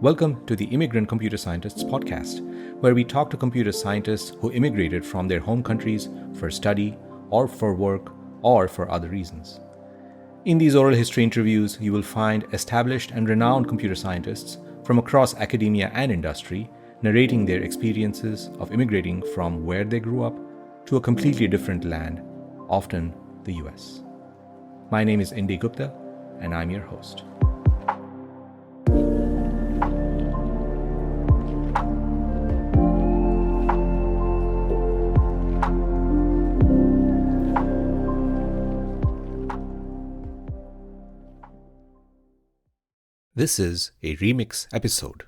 Welcome to the Immigrant Computer Scientists podcast, where we talk to computer scientists who immigrated from their home countries for study or for work or for other reasons. In these oral history interviews, you will find established and renowned computer scientists from across academia and industry narrating their experiences of immigrating from where they grew up to a completely different land, often the US. My name is Indy Gupta, and I'm your host. This is a remix episode.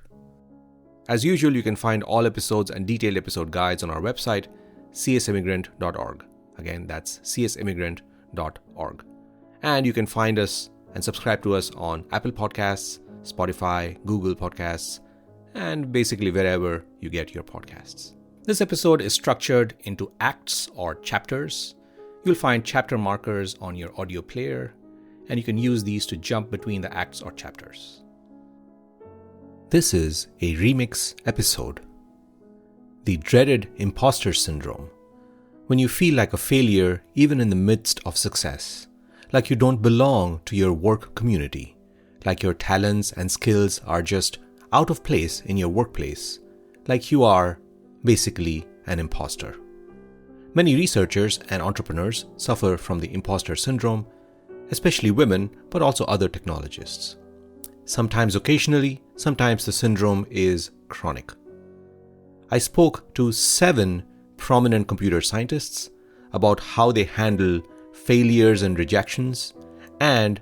As usual, you can find all episodes and detailed episode guides on our website, csimmigrant.org. Again, that's csimmigrant.org. And you can find us and subscribe to us on Apple Podcasts, Spotify, Google Podcasts, and basically wherever you get your podcasts. This episode is structured into acts or chapters. You'll find chapter markers on your audio player, and you can use these to jump between the acts or chapters. This is a remix episode. The dreaded impostor syndrome. When you feel like a failure even in the midst of success, like you don't belong to your work community, like your talents and skills are just out of place in your workplace, like you are basically an imposter. Many researchers and entrepreneurs suffer from the impostor syndrome, especially women, but also other technologists. Sometimes occasionally, sometimes the syndrome is chronic. I spoke to 7 prominent computer scientists about how they handle failures and rejections, and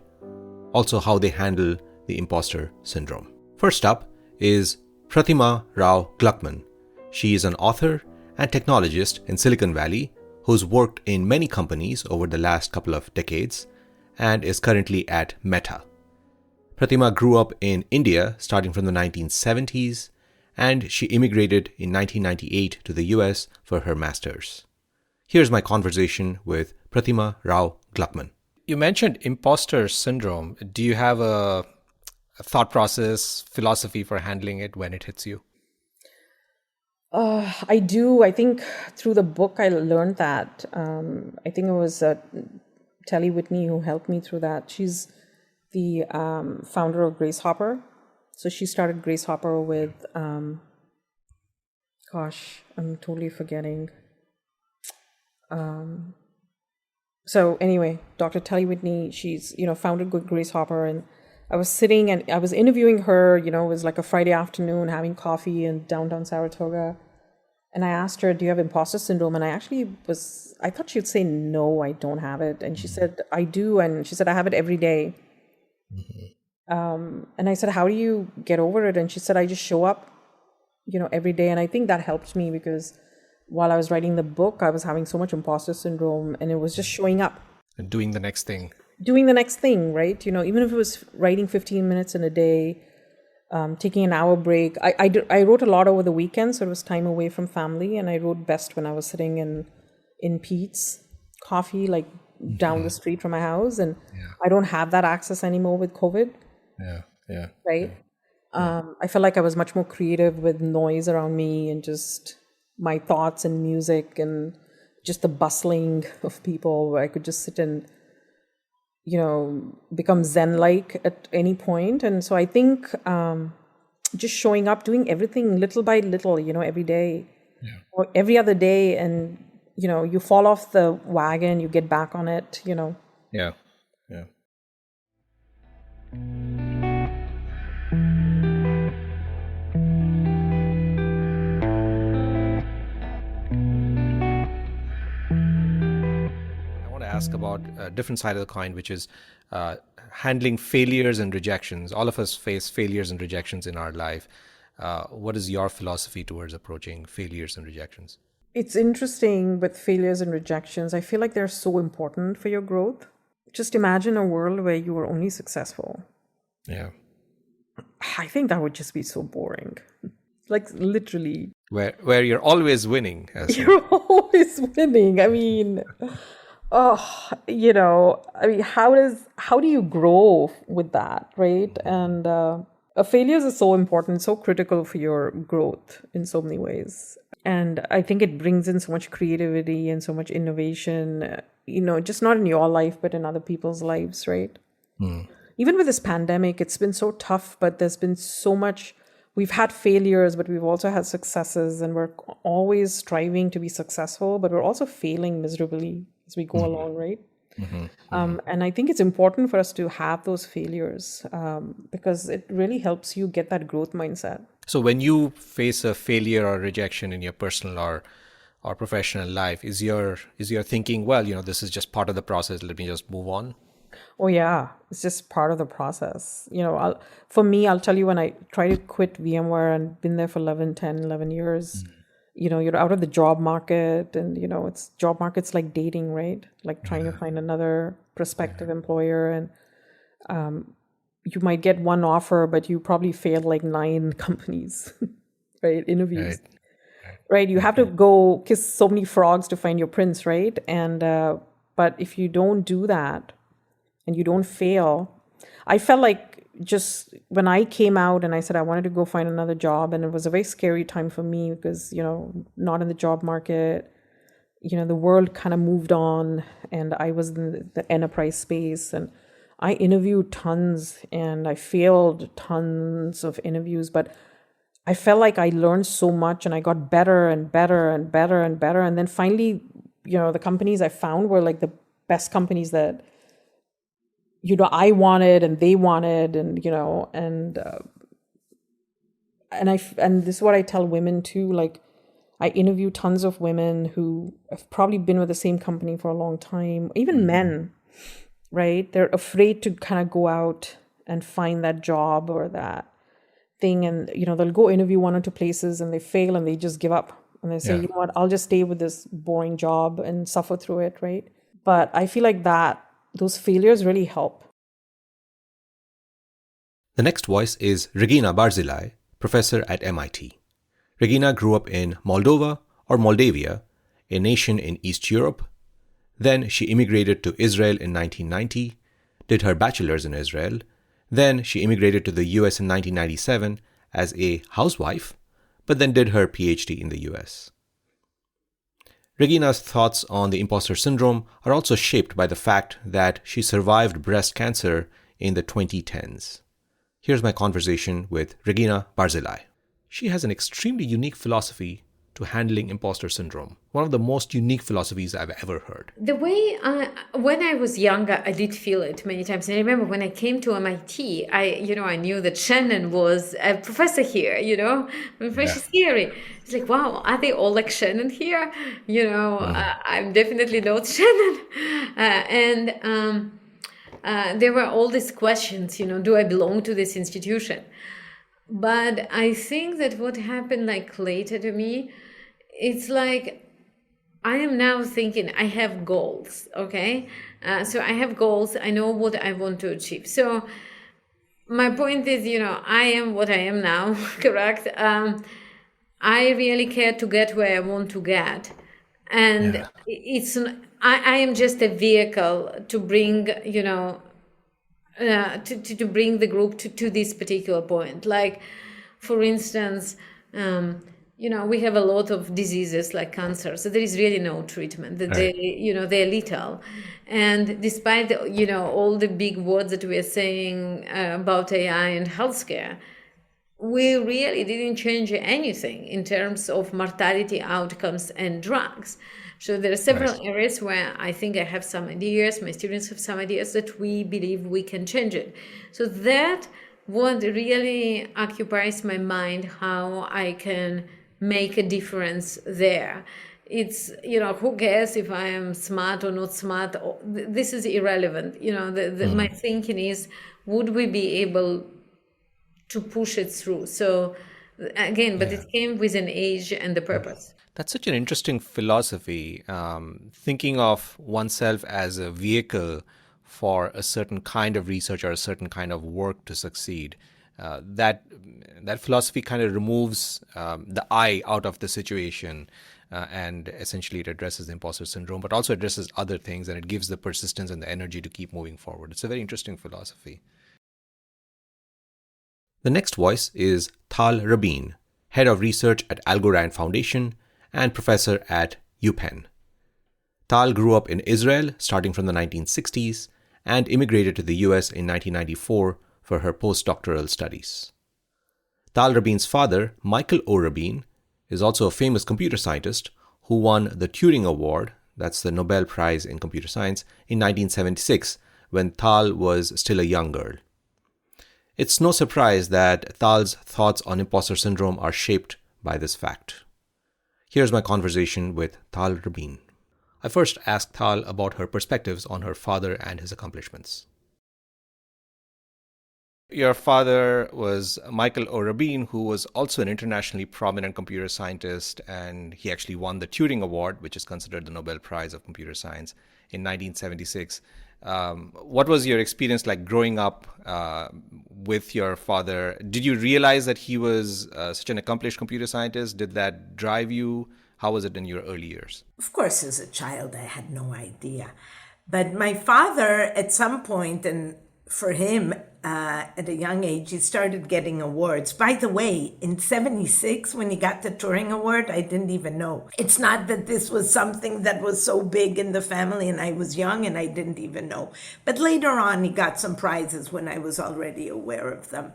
also how they handle the imposter syndrome. First up is Pratima Rao Gluckman. She is an author and technologist in Silicon Valley who's worked in many companies over the last couple of decades and is currently at Meta. Pratima grew up in India starting from the 1970s, and she immigrated in 1998 to the US for her master's. Here's my conversation with Pratima Rao Gluckman. You mentioned imposter syndrome. Do you have a thought process, philosophy for handling it when it hits you? I do. I think through the book I learned that. I think it was Telly Whitney who helped me through that. She's the founder of Grace Hopper. So she started Grace Hopper with, I'm totally forgetting. So anyway, Dr. Telly Whitney, she's, founded Grace Hopper, and I was sitting and I was interviewing her, it was like a Friday afternoon having coffee in downtown Saratoga. And I asked her, do you have imposter syndrome? And I thought she'd say, no, I don't have it. And she said, I do. And she said, I have it every day. And I said, how do you get over it? And she said, I just show up, every day. And I think that helped me because while I was writing the book, I was having so much imposter syndrome, and it was just showing up. And doing the next thing. Right? Even if it was writing 15 minutes in a day, taking an hour break. I wrote a lot over the weekend, so it was time away from family, and I wrote best when I was sitting in Pete's Coffee, like down the street from my house, and I don't have that access anymore with COVID. Right? I felt like I was much more creative with noise around me and just my thoughts and music and just the bustling of people where I could just sit and become Zen-like at any point. And so I think just showing up, doing everything little by little, every day or every other day, and, you fall off the wagon, you get back on it, Yeah. Ask about a different side of the coin, which is handling failures and rejections. All of us face failures and rejections in our life. What is your philosophy towards approaching failures and rejections? It's interesting with failures and rejections. I feel like they're so important for your growth. Just imagine a world where you were only successful. Yeah. I think that would just be so boring. Like literally. Where you're always winning. You're always winning. I mean, Oh, I mean, how do you grow with that, right? And failures is so important, so critical for your growth in so many ways. And I think it brings in so much creativity and so much innovation, just not in your life, but in other people's lives, right? Even with this pandemic, it's been so tough, but there's been so much. We've had failures, but we've also had successes, and we're always striving to be successful, but we're also failing miserably as we go along, right? And I think it's important for us to have those failures because it really helps you get that growth mindset. So when you face a failure or rejection in your personal or professional life, is your thinking, well, this is just part of the process, let me just move on? Oh yeah, it's just part of the process. For me, I'll tell you, when I tried to quit VMware and been there for 11 years, you're out of the job market, and it's job market's like dating, right? Like trying to find another prospective employer, and you might get one offer, but you probably failed like 9 companies, right? Interviews. Right. You have to go kiss so many frogs to find your prince, right? And but if you don't do that, and you don't fail. I felt like just when I came out and I said I wanted to go find another job, and it was a very scary time for me because, not in the job market, the world kind of moved on, and I was in the enterprise space, and I interviewed tons and I failed tons of interviews, but I felt like I learned so much and I got better and better and better and better. And then finally, the companies I found were like the best companies that I wanted and they wanted, and and this is what I tell women too. Like, I interview tons of women who have probably been with the same company for a long time, even men, right? They're afraid to kind of go out and find that job or that thing, and they'll go interview 1 or 2 places and they fail and they just give up, and they say, you know what, I'll just stay with this boring job and suffer through it, right? But I feel like those failures really help. The next voice is Regina Barzilay, professor at MIT. Regina grew up in Moldova or Moldavia, a nation in East Europe. Then she immigrated to Israel in 1990, did her bachelor's in Israel. Then she immigrated to the US in 1997 as a housewife, but then did her PhD in the US. Regina's thoughts on the imposter syndrome are also shaped by the fact that she survived breast cancer in the 2010s. Here's my conversation with Regina Barzilay. She has an extremely unique philosophy to handling imposter syndrome, one of the most unique philosophies I've ever heard. The way, when I was younger, I did feel it many times. And I remember when I came to MIT, I knew that Shannon was a professor here, which is scary. It's like, wow, are they all like Shannon here? I'm definitely not Shannon. There were all these questions, do I belong to this institution? But I think that what happened like later to me, it's like I am now thinking I have goals, okay? So I have goals. I know what I want to achieve. So my point is, I am what I am now, correct? I really care to get where I want to get. And I am just a vehicle to bring, to bring the group to this particular point. Like, for instance, we have a lot of diseases like cancer, so there is really no treatment. They're lethal, and despite all the big words that we are saying about AI and healthcare, we really didn't change anything in terms of mortality outcomes and drugs. So there are several areas where I think I have some ideas, my students have some ideas that we believe we can change it. So that what really occupies my mind, how I can make a difference there. It's, who cares if I am smart or not smart? This is irrelevant. My thinking is, would we be able to push it through? So again, but it came with an age and the purpose. That's such an interesting philosophy, thinking of oneself as a vehicle for a certain kind of research or a certain kind of work to succeed. That philosophy kind of removes the I out of the situation. and essentially it addresses the imposter syndrome, but also addresses other things, and it gives the persistence and the energy to keep moving forward. It's a very interesting philosophy. The next voice is Tal Rabin, Head of Research at Algorand Foundation and Professor at UPenn. Tal grew up in Israel starting from the 1960s and immigrated to the US in 1994 for her postdoctoral studies. Tal Rabin's father, Michael O. Rabin, is also a famous computer scientist who won the Turing Award, that's the Nobel Prize in Computer Science, in 1976 when Tal was still a young girl. It's no surprise that Tal's thoughts on imposter syndrome are shaped by this fact. Here's my conversation with Tal Rabin. I first asked Tal about her perspectives on her father and his accomplishments. Your father was Michael O. Rabin, who was also an internationally prominent computer scientist, and he actually won the Turing Award, which is considered the Nobel Prize of Computer Science, in 1976. What was your experience like growing up with your father? Did you realize that he was such an accomplished computer scientist? Did that drive you? How was it in your early years? Of course, as a child, I had no idea. But my father, at some point, and for him, at a young age, he started getting awards. By the way, in 76, when he got the Turing Award, I didn't even know. It's not that this was something that was so big in the family and I was young and I didn't even know. But later on, he got some prizes when I was already aware of them.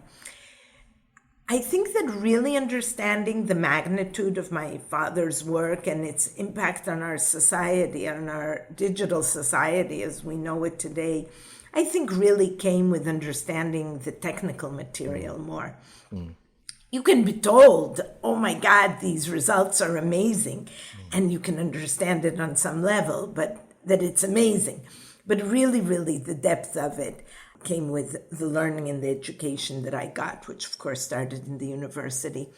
I think that really understanding the magnitude of my father's work and its impact on our society, on our digital society as we know it today, I think really came with understanding the technical material more. You can be told, oh my God, these results are amazing, and you can understand it on some level, but that it's amazing. But really, really, the depth of it came with the learning and the education that I got, which of course started in the university.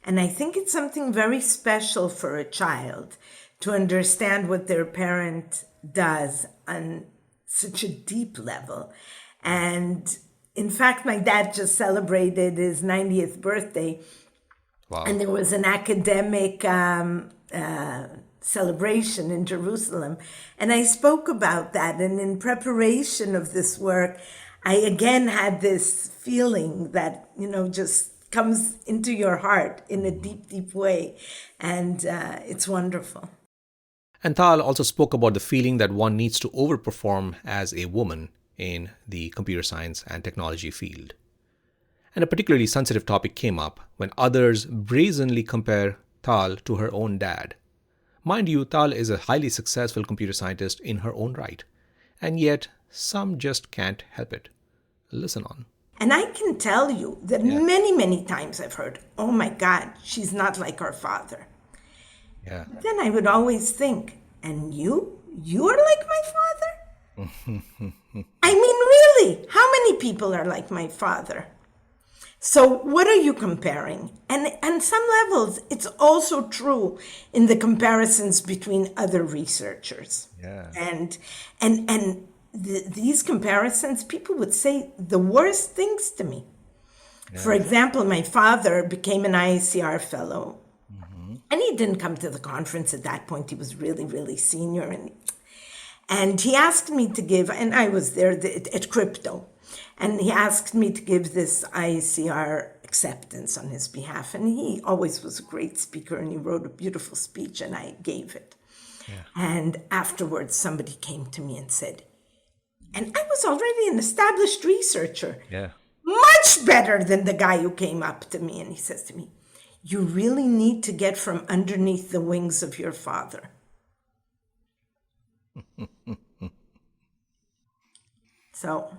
And I think it's something very special for a child to understand what their parent does on such a deep level. And in fact, my dad just celebrated his 90th birthday. Wow. And there was an academic celebration in Jerusalem. And I spoke about that. And in preparation of this work, I again had this feeling that, just comes into your heart in a deep, deep way. And it's wonderful. And Tal also spoke about the feeling that one needs to overperform as a woman in the computer science and technology field. And a particularly sensitive topic came up when others brazenly compare Tal to her own dad. Mind you, Tal is a highly successful computer scientist in her own right, and yet some just can't help it. Listen on. And I can tell you that many, many times I've heard, oh my God, she's not like her father. Yeah. But then I would always think, and you are like my father? I mean, really, how many people are like my father? So what are you comparing? And on some levels, it's also true in the comparisons between other researchers. Yeah. And these comparisons, people would say the worst things to me. Yeah. For example, my father became an ICR fellow. And he didn't come to the conference at that point. He was really, really senior. And he asked me to give, and I was there at Crypto, and he asked me to give this ICR acceptance on his behalf. And he always was a great speaker, and he wrote a beautiful speech, and I gave it. Yeah. And afterwards, somebody came to me and said, and I was already an established researcher, much better than the guy who came up to me. And he says to me, you really need to get from underneath the wings of your father. So,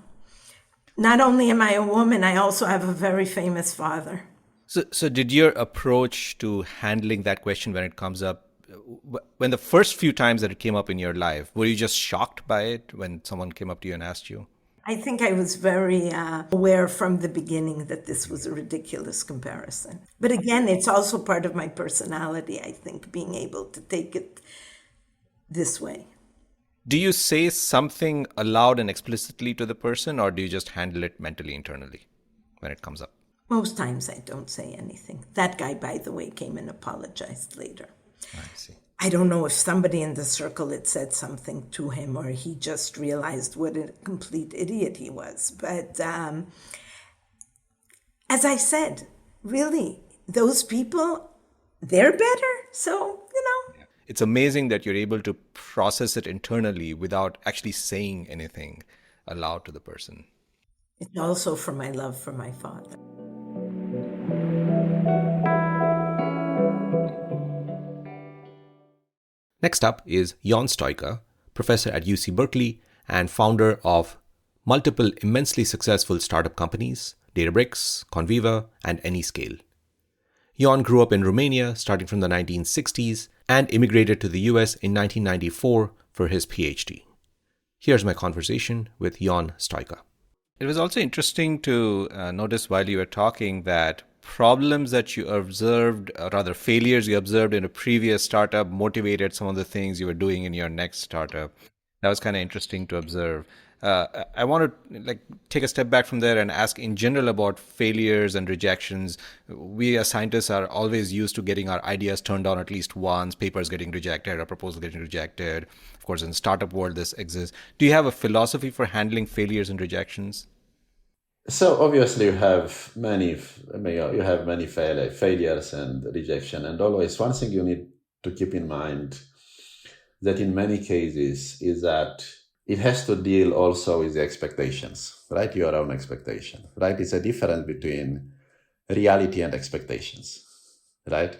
not only am I a woman, I also have a very famous father. So did your approach to handling that question when it comes up, when the first few times that it came up in your life, were you just shocked by it when someone came up to you and asked you? I think I was very aware from the beginning that this was a ridiculous comparison. But again, it's also part of my personality, I think, being able to take it this way. Do you say something aloud and explicitly to the person, or do you just handle it mentally, internally, when it comes up? Most times I don't say anything. That guy, by the way, came and apologized later. I see. I don't know if somebody in the circle had said something to him or he just realized what a complete idiot he was. But as I said, really, those people, they're better. So, It's amazing that you're able to process it internally without actually saying anything aloud to the person. It's also for my love for my father. Next up is Jon Stoica, professor at UC Berkeley and founder of multiple immensely successful startup companies, Databricks, Conviva, and Anyscale. Jon grew up in Romania starting from the 1960s and immigrated to the US in 1994 for his PhD. Here's my conversation with Jon Stoica. It was also interesting to notice while you were talking that problems that you observed, or rather failures you observed in a previous startup motivated some of the things you were doing in your next startup. That was kind of interesting to observe. I want to take a step back from there and ask in general about failures and rejections. We as scientists are always used to getting our ideas turned down at least once, papers getting rejected, a proposal getting rejected. Of course, in the startup world, this exists. Do you have a philosophy for handling failures and rejections? So obviously you have many failures and rejection, and always one thing you need to keep in mind that in many cases is that it has to deal also with the expectations, right? Your own expectation, right? It's a difference between reality and expectations, right?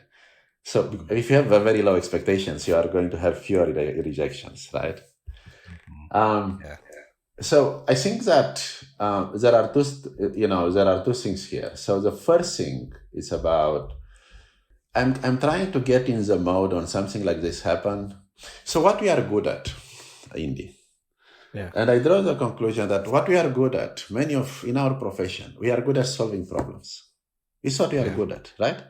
So if you have a very low expectations, you are going to have fewer rejections, right? So I think that there are two things here. So the first thing is about I'm trying to get in the mode when something like this happen. So what we are good at, Indy. Yeah. And I draw the conclusion that what we are good at, in our profession, we are good at solving problems. It's what we are good at, right?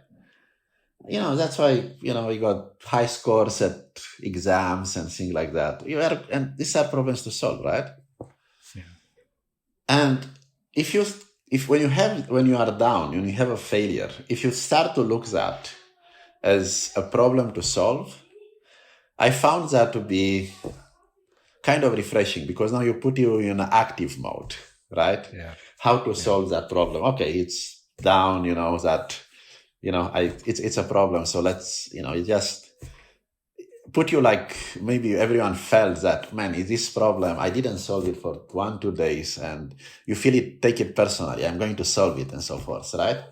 That's why, we got high scores at exams and things like that. And these are problems to solve, right? Yeah. And when you are down, when you have a failure, if you start to look at that as a problem to solve, I found that to be kind of refreshing because now you put you in an active mode, right? Yeah. How to solve that problem. Okay, it's down, it's a problem. So let's, it just put you maybe everyone felt that, man, is this problem, I didn't solve it for 1-2 days, and you take it personally, I'm going to solve it and so forth, right?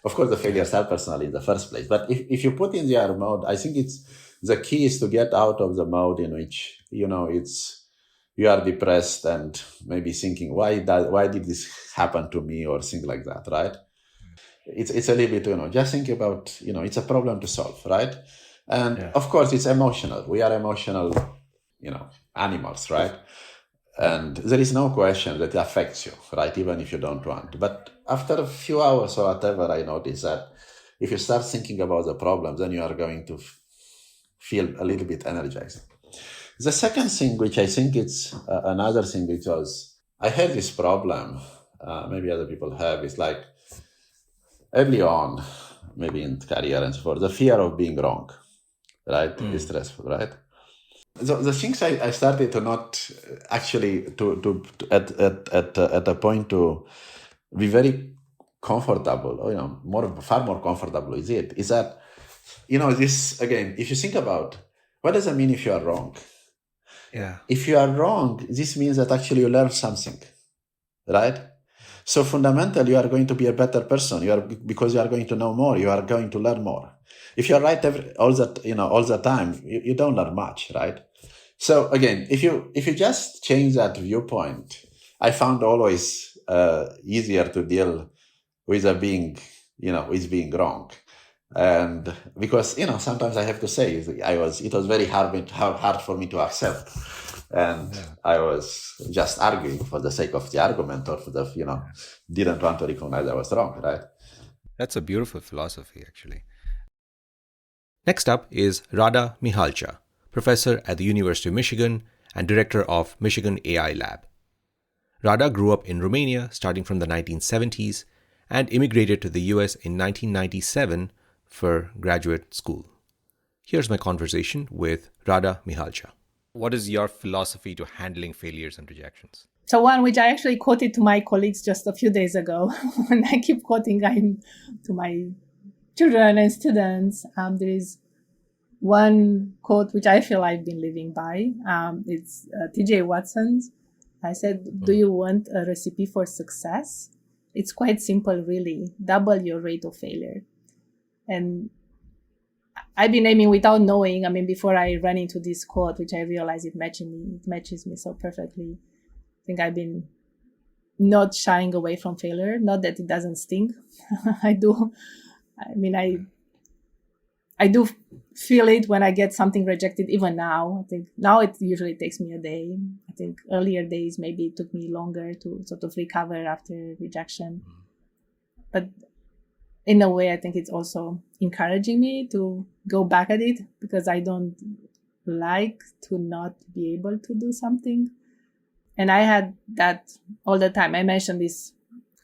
Of course, the failures are personal in the first place, but if you put in the other mode, I think the key is to get out of the mode in which, you are depressed and maybe thinking, why did this happen to me, or things like that, right? It's a little bit, just think about, it's a problem to solve, right? And of course, it's emotional. We are emotional, animals, right? And there is no question that it affects you, right? Even if you don't want. But after a few hours or whatever, I noticed that if you start thinking about the problem, then you are going to feel a little bit energized. The second thing, which I think it's another thing, which was, I had this problem, maybe other people have, is early on, maybe in career and so forth, the fear of being wrong, right? Is stressful, right? So the things I started to not actually to at a point to be very comfortable, far more comfortable with it, is that, this, again, if you think about what does it mean if you are wrong? Yeah. If you are wrong, this means that actually you learn something, right? So fundamentally, you are going to be a better person. Because you are going to know more. You are going to learn more. If you are right all the time, you don't learn much, right? So again, if you just change that viewpoint, I found always easier to deal with being wrong. And because, sometimes I have to say, it was very hard for me to accept. And I was just arguing for the sake of the argument, or for didn't want to recognize I was wrong, right? That's a beautiful philosophy, actually. Next up is Rada Mihalcea, professor at the University of Michigan and director of Michigan AI Lab. Rada grew up in Romania starting from the 1970s and immigrated to the US in 1997 for graduate school. Here's my conversation with Rada Mihalcea. What is your philosophy to handling failures and rejections? So one which I actually quoted to my colleagues just a few days ago, and I keep quoting to my children and students. There is one quote which I feel I've been living by. It's T.J. Watson's. I said, do you want a recipe for success? It's quite simple, really. Double your rate of failure. And I've been aiming without knowing. I mean, before I ran into this quote, which I realized it matches me so perfectly. I think I've been not shying away from failure. Not that it doesn't sting. I do. I mean, I do feel it when I get something rejected, even now. I think now it usually takes me a day. I think earlier days, maybe it took me longer to sort of recover after rejection. But in a way, I think it's also encouraging me to go back at it, because I don't like to not be able to do something. And I had that all the time. I mentioned this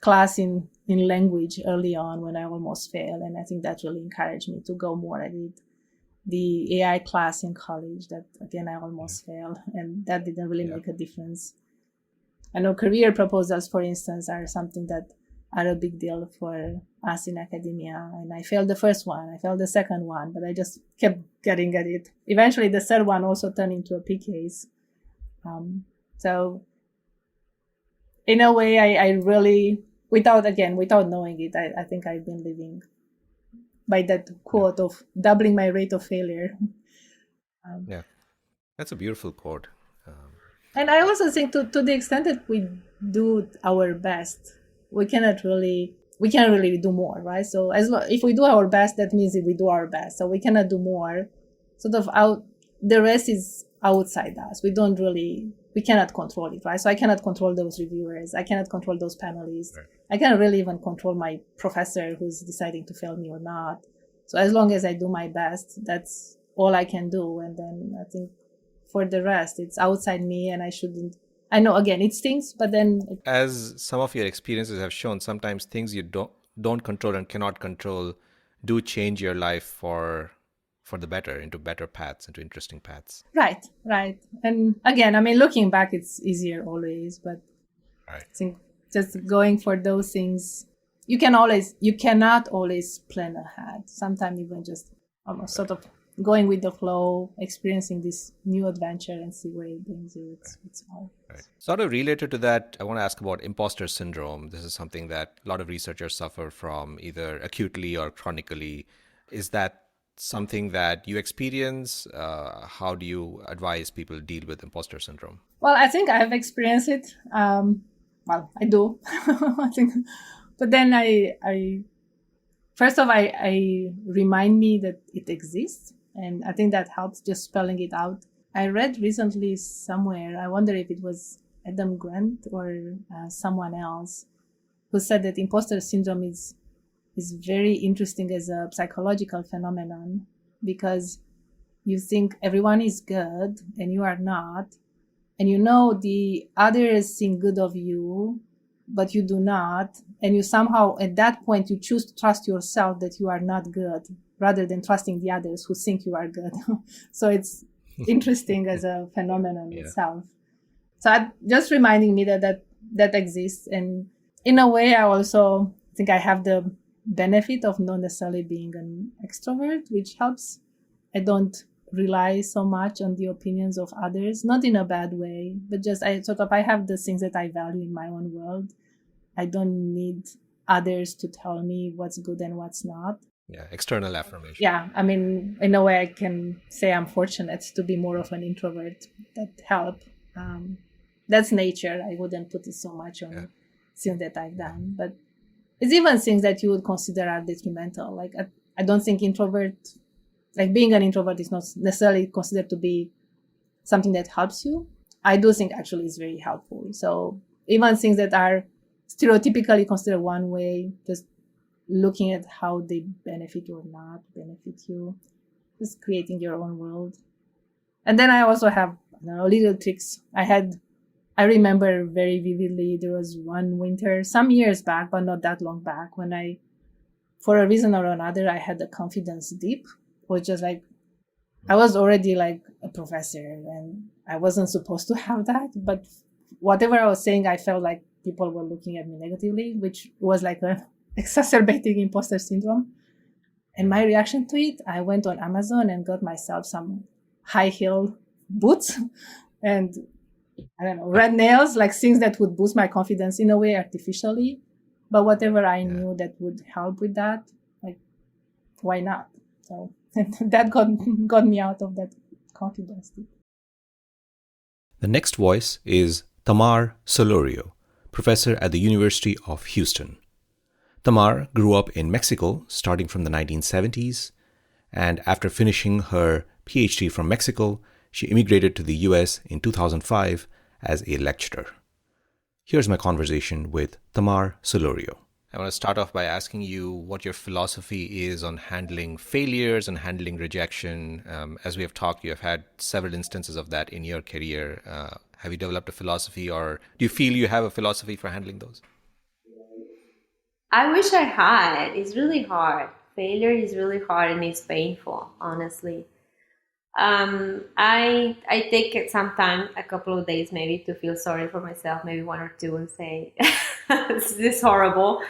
class in language early on when I almost failed. And I think that really encouraged me to go more at it. The AI class in college, that again, I almost failed. And that didn't really make a difference. I know career proposals, for instance, are something that are a big deal for us in academia. And I failed the first one, I failed the second one, but I just kept getting at it. Eventually, the third one also turned into a P case. So in a way, I really, without knowing it, I think I've been living by that quote of doubling my rate of failure. That's a beautiful quote. And I also think to the extent that we do our best, we can't really do more, right? So if we do our best, that means if we do our best. So we cannot do more. The rest is outside us. We cannot control it, right? So I cannot control those reviewers. I cannot control those panelists. Right. I cannot really even control my professor who's deciding to fail me or not. So as long as I do my best, that's all I can do. And then I think for the rest, it's outside me, and I know, again, it stings, but then... As some of your experiences have shown, sometimes things you don't control and cannot control do change your life for the better, into better paths, into interesting paths. Right. And again, I mean, looking back, it's easier always, but I think just going for those things, you cannot always plan ahead. Sometimes even just almost sort of going with the flow, experiencing this new adventure and see where it brings you. It's all. Right. Sort of related to that, I want to ask about imposter syndrome. This is something that a lot of researchers suffer from, either acutely or chronically. Is that something that you experience? How do you advise people deal with imposter syndrome? Well, I think I have experienced it. Well, I do. I think, but then I first off, I remind me that it exists. And I think that helps, just spelling it out. I read recently somewhere, I wonder if it was Adam Grant or someone else, who said that imposter syndrome is very interesting as a psychological phenomenon, because you think everyone is good and you are not. And you know the others think good of you, but you do not. And you somehow, at that point, you choose to trust yourself that you are not good, rather than trusting the others who think you are good. So it's interesting as a phenomenon itself. So just reminding me that exists. And in a way, I also think I have the benefit of not necessarily being an extrovert, which helps. I don't rely so much on the opinions of others, not in a bad way, but just I have the things that I value in my own world. I don't need others to tell me what's good and what's not. Yeah, external affirmation. Yeah, I mean, in a way I can say I'm fortunate to be more of an introvert. That help. That's nature. I wouldn't put it so much on things that I've done, but it's even things that you would consider are detrimental. Like I don't think being an introvert is not necessarily considered to be something that helps you. I do think actually it's very helpful. So even things that are stereotypically considered one way, just looking at how they benefit or not benefit you, just creating your own world. And then I also have little tricks. I remember very vividly, there was one winter, some years back, but not that long back, when for a reason or another, I had a confidence dip, which is like I was already like a professor and I wasn't supposed to have that. But whatever I was saying, I felt like people were looking at me negatively, which was like a exacerbating imposter syndrome. And my reaction to it, I went on Amazon and got myself some high heel boots and I don't know, red nails, like things that would boost my confidence in a way artificially. But whatever I knew that would help with that, like, why not? So that got me out of that confidence. The next voice is Thamar Solorio, professor at the University of Houston. Thamar grew up in Mexico starting from the 1970s, and after finishing her PhD from Mexico, she immigrated to the US in 2005 as a lecturer. Here's my conversation with Thamar Solorio. I want to start off by asking you what your philosophy is on handling failures and handling rejection. As we have talked, you have had several instances of that in your career. Have you developed a philosophy, or do you feel you have a philosophy for handling those? I wish I had. It's really hard. Failure is really hard and it's painful, honestly. I take it sometime, a couple of days maybe, to feel sorry for myself, maybe one or two, and say, this is horrible.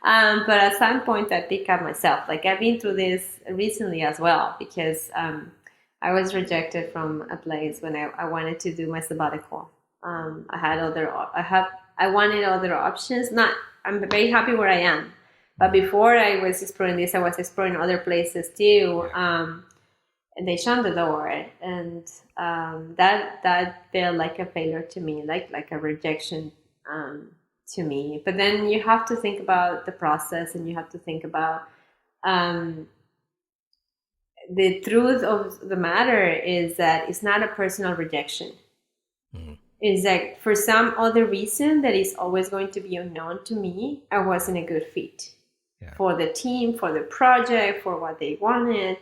But at some point I pick up myself. Like, I've been through this recently as well, because I was rejected from a place when I wanted to do my sabbatical. I wanted other options. I'm very happy where I am. But before I was exploring this, I was exploring other places too. And they shut the door, and that felt like a failure to me, like a rejection to me. But then you have to think about the process, and you have to think about the truth of the matter is that it's not a personal rejection. Mm-hmm. It's that for some other reason that is always going to be unknown to me, I wasn't a good fit for the team, for the project, for what they wanted.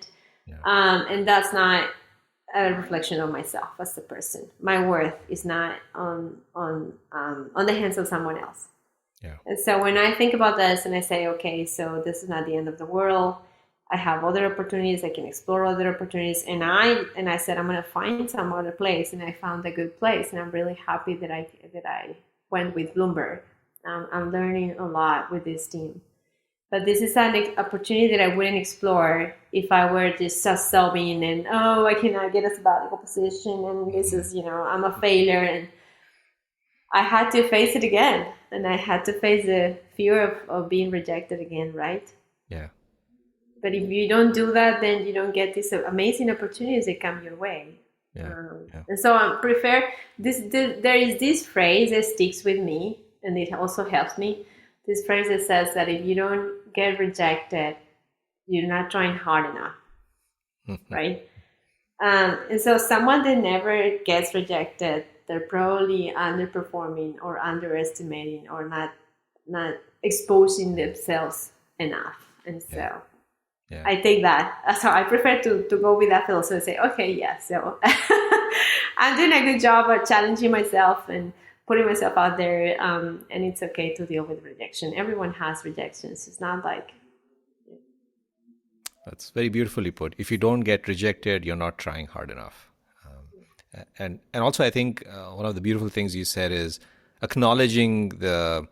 And that's not a reflection of myself as a person. My worth is not on the hands of someone else. And so when I think about this and I say, okay, so this is not the end of the world. I have other opportunities. I can explore other opportunities. And I said, I'm going to find some other place. And I found a good place. And I'm really happy that I went with Bloomberg. I'm learning a lot with this team. But this is an opportunity that I wouldn't explore if I were just sobbing and, I cannot get a sabbatical position, and this is, I'm a failure. And I had to face it again. And I had to face the fear of being rejected again, right? Yeah. But if you don't do that, then you don't get these amazing opportunities that come your way. And so I prefer this. There is this phrase that sticks with me, and it also helps me. This phrase that says that if you don't get rejected, you're not trying hard enough, right? And so someone that never gets rejected, they're probably underperforming or underestimating or not exposing themselves enough. And so I take that. So I prefer to go with that philosophy and say, okay, so I'm doing a good job at challenging myself and putting myself out there, and it's okay to deal with rejection. Everyone has rejections. It's not like... That's very beautifully put. If you don't get rejected, you're not trying hard enough. And also, I think one of the beautiful things you said is acknowledging the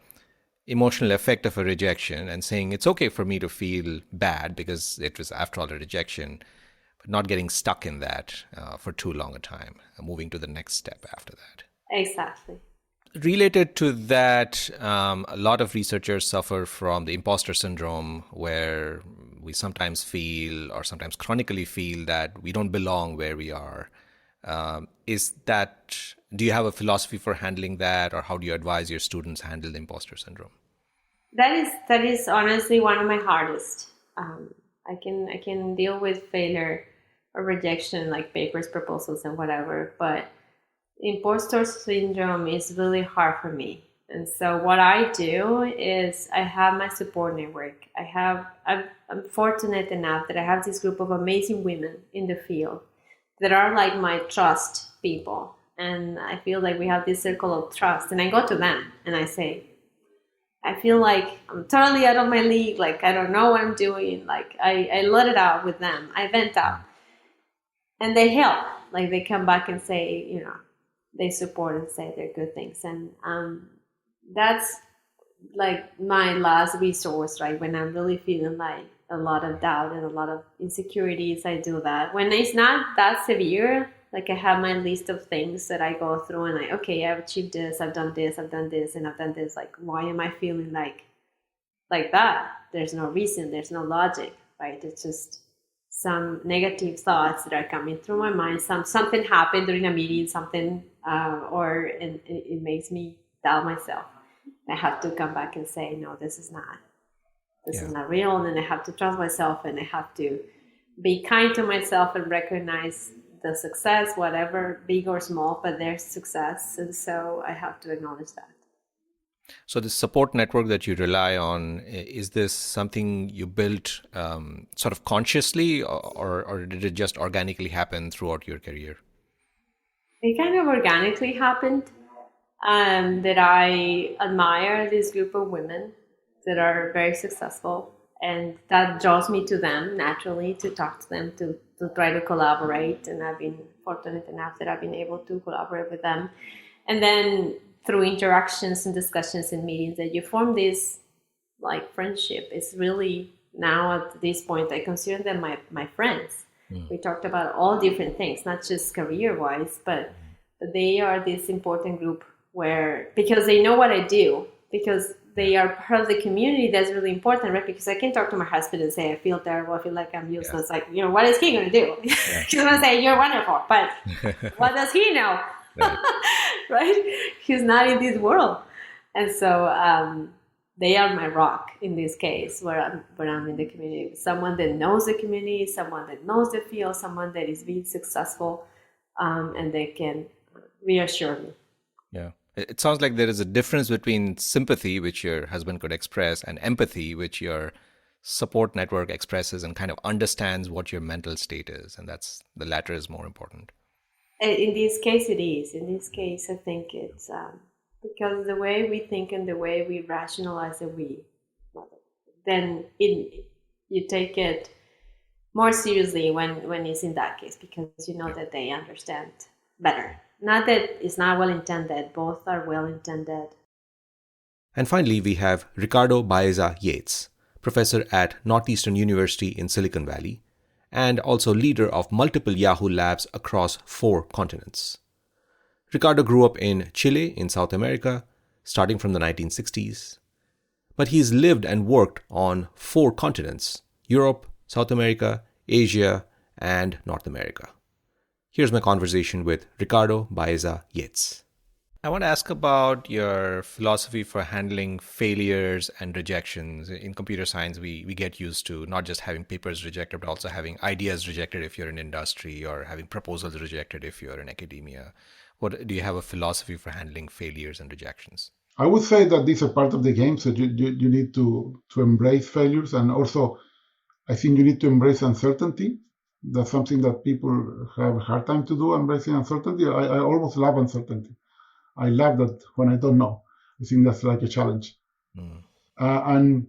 emotional effect of a rejection and saying it's okay for me to feel bad because it was, after all, a rejection, but not getting stuck in that for too long a time, moving to the next step after that. Exactly. Related to that, a lot of researchers suffer from the impostor syndrome, where we sometimes feel, or sometimes chronically feel, that we don't belong where we are. Do you have a philosophy for handling that, or how do you advise your students handle the imposter syndrome? That is honestly one of my hardest. I can deal with failure or rejection, like papers, proposals, and whatever, but impostor syndrome is really hard for me. And so what I do is I have my support network. I'm fortunate enough that I have this group of amazing women in the field that are like my trust people. And I feel like we have this circle of trust. And I go to them and I say, I feel like I'm totally out of my league. Like, I don't know what I'm doing. Like, I let it out with them. I vent out. and they help. Like they come back and say, they support and say they're good things. And that's like my last resource, right? When I'm really feeling like a lot of doubt and a lot of insecurities, I do that. When it's not that severe, like I have my list of things that I go through and I've achieved this, I've done this, and I've done this. Like, why am I feeling like that? There's no reason, there's no logic, right? It's just some negative thoughts that are coming through my mind. Something happened during a meeting, and it makes me doubt myself. I have to come back and say, no, this is not real. And I have to trust myself, and I have to be kind to myself and recognize the success, whatever, big or small, but there's success. And so I have to acknowledge that. So the support network that you rely on, is this something you built sort of consciously, or did it just organically happen throughout your career? It kind of organically happened. That I admire this group of women that are very successful, and that draws me to them naturally, to talk to them, to try to collaborate. And I've been fortunate enough that I've been able to collaborate with them. And then through interactions and discussions and meetings, that you form this like friendship. It's really, now at this point, I consider them my friends. We talked about all different things, not just career-wise, but they are this important group because they know what I do, because they are part of the community. That's really important, right? Because I can talk to my husband and say, I feel terrible, I feel like I'm useless. Like, what is he going to do? He's going to say, you're wonderful. But what does he know? Right? He's not in this world. And so they are my rock in this case, where I'm in the community. Someone that knows the community, someone that knows the field, someone that is being successful, and they can reassure me. Yeah. It sounds like there is a difference between sympathy, which your husband could express, and empathy, which your support network expresses and kind of understands what your mental state is. And the latter is more important. In this case, it is. In this case, I think it's because the way we think and the way we rationalize then you take it more seriously when it's in that case, because you know that they understand better. Not that it's not well-intended. Both are well-intended. And finally, we have Ricardo Baeza-Yates, professor at Northeastern University in Silicon Valley, and also leader of multiple Yahoo labs across 4 continents. Ricardo grew up in Chile in South America, starting from the 1960s. But he's lived and worked on 4 continents: Europe, South America, Asia, and North America. Here's my conversation with Ricardo Baeza-Yates. I want to ask about your philosophy for handling failures and rejections. In computer science, we get used to not just having papers rejected, but also having ideas rejected if you're in industry, or having proposals rejected if you're in academia. Do you have a philosophy for handling failures and rejections? I would say that these are part of the game, so you need to embrace failures, and also I think you need to embrace uncertainty. That's something that people have a hard time to do, embracing uncertainty. I almost love uncertainty. I love that when I don't know. I think that's like a challenge. And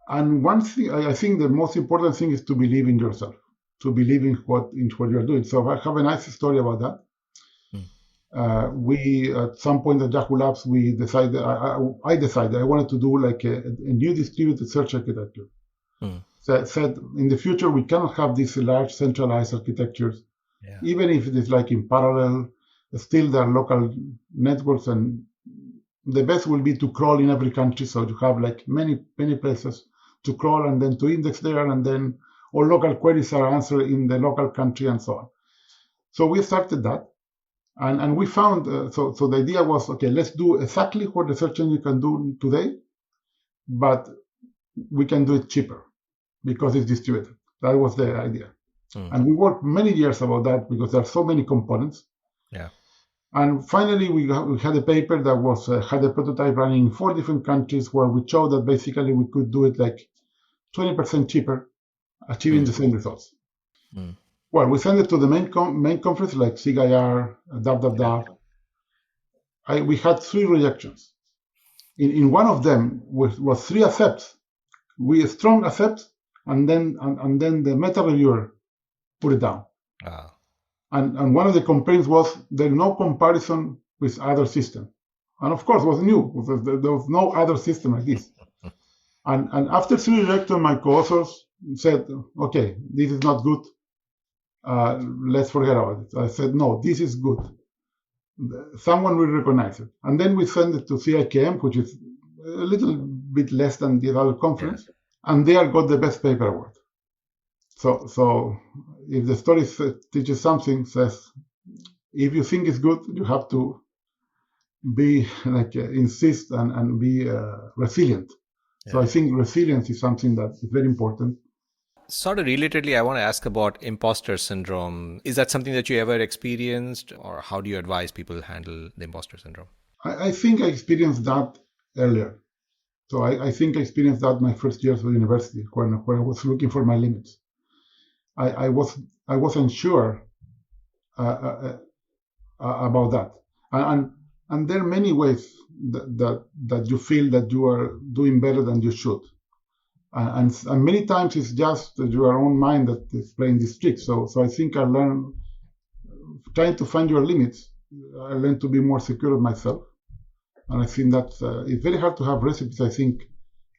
one thing, I think the most important thing is to believe in yourself, to believe in what you're doing. So I have a nice story about that. We, at some point at Yahoo Labs, we decided, I decided I wanted to do like a new distributed search architecture. Said in the future, we cannot have these large centralized architectures, even if it is like in parallel. Still, there are local networks, and the best will be to crawl in every country. So you have like many places to crawl, and then to index there, and then all local queries are answered in the local country, and so on. So we started that, and we found, so the idea was, okay, let's do exactly what the search engine can do today, but we can do it cheaper because it's distributed. That was the idea. And we worked many years about that because there are so many components. And finally, we had a paper that had a prototype running in 4 different countries, where we showed that basically we could do it like 20% cheaper, achieving the same results. Well, we sent it to the main conference, like SIGIR, we had 3 rejections. In one of them was 3 accepts. We strong accepts, and then the meta reviewer put it down. And one of the complaints was there's no comparison with other systems. And of course, it was new. There was no other system like this. And after 3 rejections, my co-authors said, okay, this is not good. Let's forget about it. I said, no, this is good. Someone will recognize it. And then we sent it to CIKM, which is a little bit less than the other conference. And they got the best paper award. So if the story teaches something, says, if you think it's good, you have to be insist and be resilient. So I think resilience is something that is very important. Sort of relatedly, I want to ask about imposter syndrome. Is that something that you ever experienced, or how do you advise people handle the imposter syndrome? I think I experienced that earlier. So I think I experienced that my first years of university when I was looking for my limits. I wasn't sure about that, and there are many ways that you feel that you are doing better than you should, and many times it's just your own mind that is playing this trick. So I think I learned trying to find your limits. I learned to be more secure of myself, and I think that it's very hard to have recipes. I think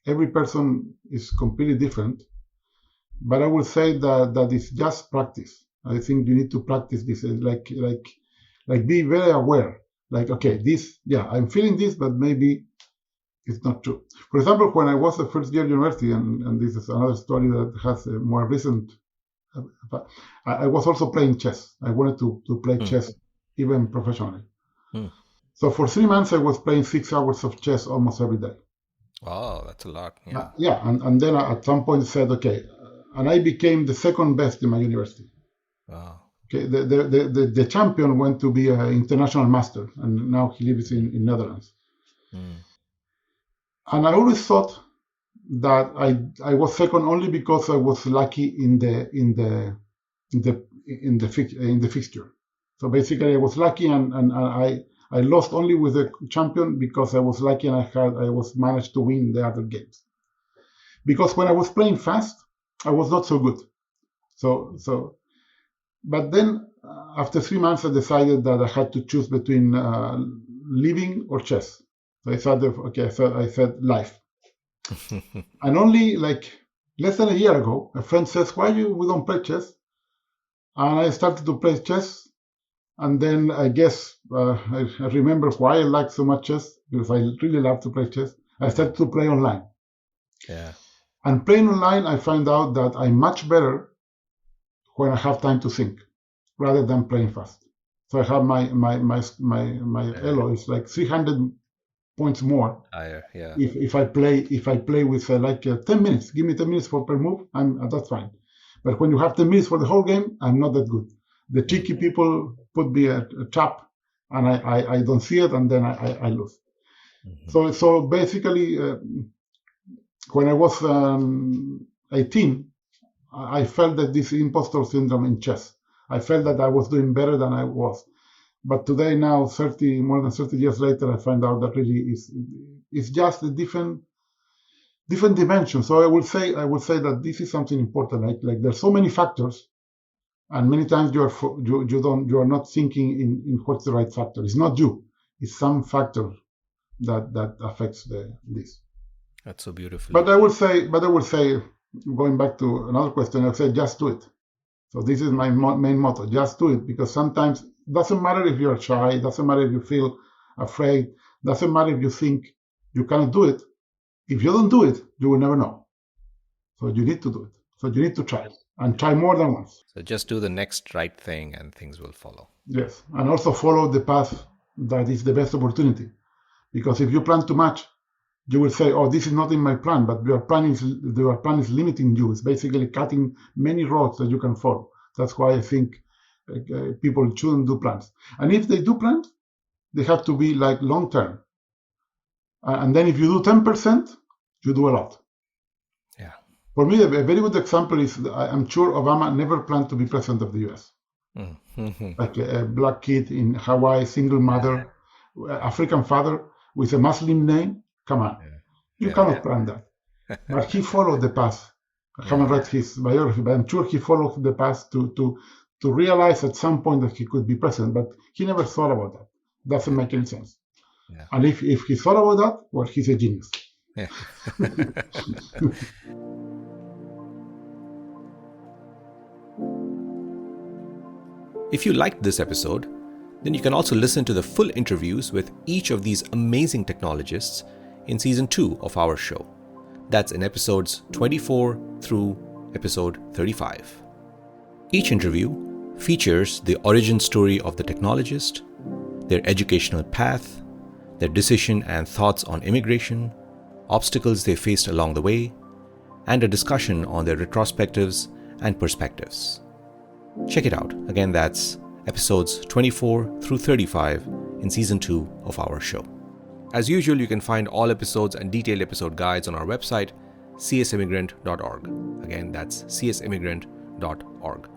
every person is completely different. But I would say that it's just practice. I think you need to practice this, like be very aware. Like, okay, I'm feeling this, but maybe it's not true. For example, when I was the first year at university, and this is another story that has a more recent, I was also playing chess. I wanted to play chess, even professionally. So for 3 months, I was playing 6 hours of chess almost every day. Wow, that's a lot. And then at some point said, okay, and I became the second best in my university. Wow. Okay, the champion went to be an international master, and now he lives in Netherlands. And I always thought that I was second only because I was lucky in the fixture. So basically, I was lucky, and I lost only with the champion because I was lucky and I was managed to win the other games. Because when I was playing fast, I was not so good. But then after 3 months, I decided that I had to choose between living or chess. So I thought, I said life. And only less than a year ago, a friend says, why we don't play chess? And I started to play chess. And then I guess I remember why I like so much chess, because I really love to play chess. I started to play online. Yeah. And playing online, I find out that I'm much better when I have time to think, rather than playing fast. So I have my elo is 300 points more. Higher, yeah. If I play with 10 minutes, give me 10 minutes per move, that's fine. But when you have 10 minutes for the whole game, I'm not that good. The tricky people put me a trap, and I don't see it, and then I lose. So basically. When I was 18, I felt that this impostor syndrome in chess. I felt that I was doing better than I was. But today, now, more than 30 years later, I find out that really it's just a different dimension. So I would say that this is something important. Like there's so many factors, and many times you are not thinking in what's the right factor. It's not you. It's some factor that affects this. That's so beautiful. But I would say, going back to another question, I would say just do it. So this is my main motto: just do it, because sometimes it doesn't matter if you're shy, it doesn't matter if you feel afraid, it doesn't matter if you think you cannot do it. If you don't do it, you will never know. So you need to do it. So you need to try, and try more than once. So just do the next right thing, and things will follow. Yes, and also follow the path that is the best opportunity. Because if you plan too much, you will say, oh, this is not in my plan, but your plan is limiting you. It's basically cutting many roads that you can follow. That's why I think people shouldn't do plans. And if they do plans, they have to be long term. And then if you do 10%, you do a lot. Yeah. For me, a very good example is, I'm sure Obama never planned to be president of the US. Like a black kid in Hawaii, single mother, African father with a Muslim name. Come on, you cannot plan that. But he followed the path. I haven't read his biography, but I'm sure he followed the path to to realize at some point that he could be president, but he never thought about that. Doesn't make any sense. Yeah. And if he thought about that, well, he's a genius. Yeah. If you liked this episode, then you can also listen to the full interviews with each of these amazing technologists in season 2 of our show. That's in episodes 24 through episode 35. Each interview features the origin story of the technologist, their educational path, their decision and thoughts on immigration, obstacles they faced along the way, and a discussion on their retrospectives and perspectives. Check it out. Again, that's episodes 24 through 35 in season 2 of our show. As usual, you can find all episodes and detailed episode guides on our website, csimmigrant.org. Again, that's csimmigrant.org.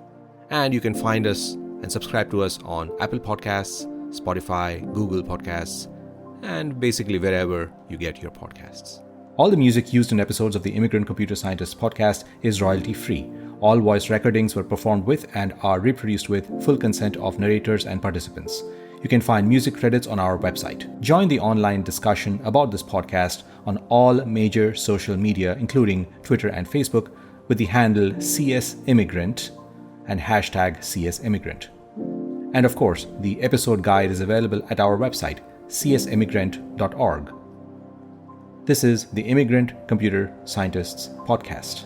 And you can find us and subscribe to us on Apple Podcasts, Spotify, Google Podcasts, and basically wherever you get your podcasts. All the music used in episodes of the Immigrant Computer Scientists podcast is royalty-free. All voice recordings were performed with and are reproduced with full consent of narrators and participants. You can find music credits on our website. Join the online discussion about this podcast on all major social media, including Twitter and Facebook, with the handle CSImmigrant and hashtag CSImmigrant. And of course, the episode guide is available at our website, csimmigrant.org. This is the Immigrant Computer Scientists podcast.